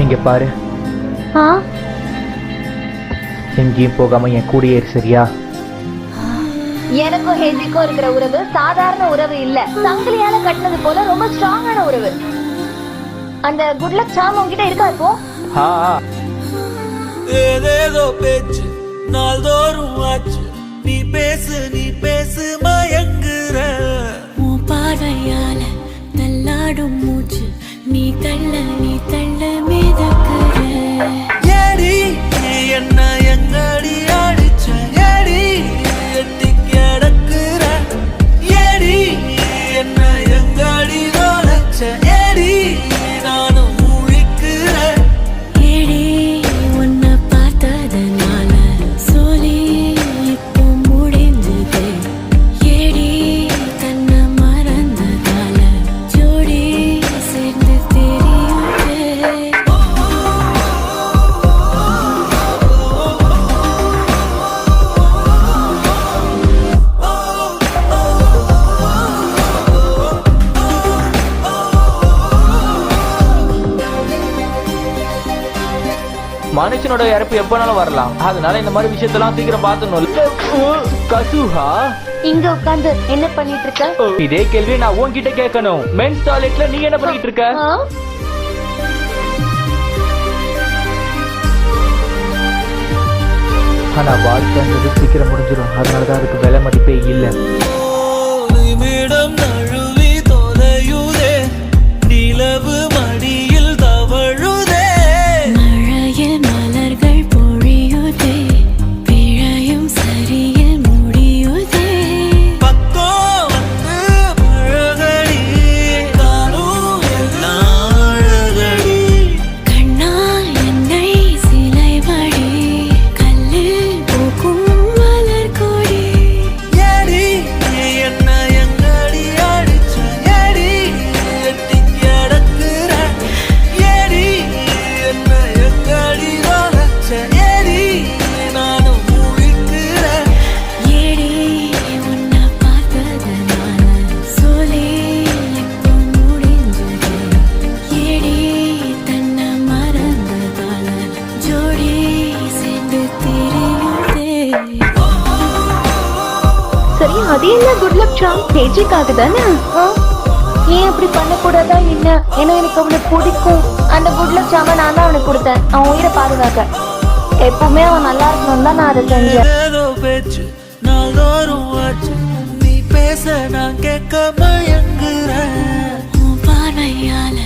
இங்க பாரு, எங்கேயும் போகாம என் கூடயே இரு, சரியா? எனக்கும் ஹென்ரிக்கும் இருக்கிற உறவு சாதாரண உறவு இல்ல, சங்கிலியால கட்டினது போல ரொம்ப ஸ்ட்ராங்கான உறவு. அந்த குட் லக் சாம் உங்ககிட்ட இருக்கா இப்போ? ஏதேதோ பேச்சு நாள்தோறும் ஆச்சு, நீ பேசு மயங்குற. உன் பார்வையால தள்ளாடும் மூச்சு, நீ தள்ள மிதக்குற. ஏடி என்ன எங்கடி அடிச்ச, ஏடி எட்டி கிடக்குற, ஏடி என்ன எங்கடி நுழைச்ச, ஏடி நானும் முழிக்கிறேன். ஏடி உன்னை பார்த்ததனால சொல்லி இப்போ முடிஞ்சது. ஏடி தன்னை மறந்ததால ஜோடி சேர்ந்து தெரியுது. மனுஷனோட இறப்பு எப்பனாலும் வரலாம், அதனால இந்த மாதிரி விஷயத்தெல்லாம் சீக்கிரம் பார்த்துடணும். கசுஹா, இங்க உட்கார்ந்து என்ன பண்ணிட்டு இருக்க? இதே கேள்வி நான் உன்கிட்ட கேட்கணும். மென்ஸ் டாய்லெட்ல நீ என்ன பண்ணிட்டு இருக்க? ஆனா வாழ்க்கைன்றது சீக்கிரம் முடிஞ்சிடும், அதனாலதான் அதுக்கு விலை மதிப்பே இல்லை. நிமிடம் நழுவி தொலையுதே, நிலவு மடியில் தவழுதே. மழையில் மலர்கள் பொழியுதே, பிழையும் சரியில் முடியுதே. பக்கம் வந்து பழகடி, தானும் எல்லாம் அழகடி. கண்ணா என்னை சிலை வழி, கல்லில் பூக்கும் மலர் கொடி. ஏடி என்ன எங்கடி அடிச்ச, ஏடி எட்டி கிடக்குற, ஏடி என்ன எங்கடி நுழைச்ச, ஏடி நானும் முழிக்கிறேன். ஏடி உன்னை பார்த்ததனால சொல்லி இப்போ முடிஞ்சது. ஏடி தன்னை மறந்ததால ஜோடி சேர்ந்து தெரியுதே. சரி, அது என்ன குட் லக் சாம்? ஹென்ரிக்காக தானே? ஏன் அப்படி பண்ணக்கூடாதா என்ன? ஏன்னா எனக்கு அவனை பிடிக்கும். அந்த குட் லக் சாம நான் தான் அவனுக்கு கொடுத்தேன், அவன் உயிரை பாதுகாக்க. எப்பவுமே அவன் நல்லா இருக்கணும் தான் நான் அதை செஞ்சேன். ஏதோ பேச்சு நாள்தோறும் ஆச்சு, நீ பேச நான் கேட்க மயங்குறேன். உன் பார்வையால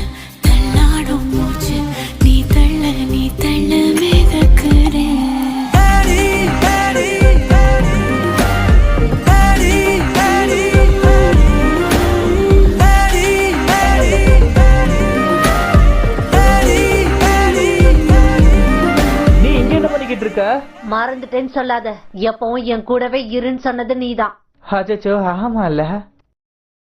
தள்ளாடும் மூச்சு, நீ தள்ள மிதக்குறேன். ஏடி ஏடி ஏடி ஏடி ஏடி நீ இங்க என்ன பண்ணிக்கிட்டு இருக்க? மறந்துட்டேன்னு சொல்லாத, எப்பவும் என் கூடவே இருன்னு சொன்னது நீதான். அச்சோ, ஆமா இல்ல.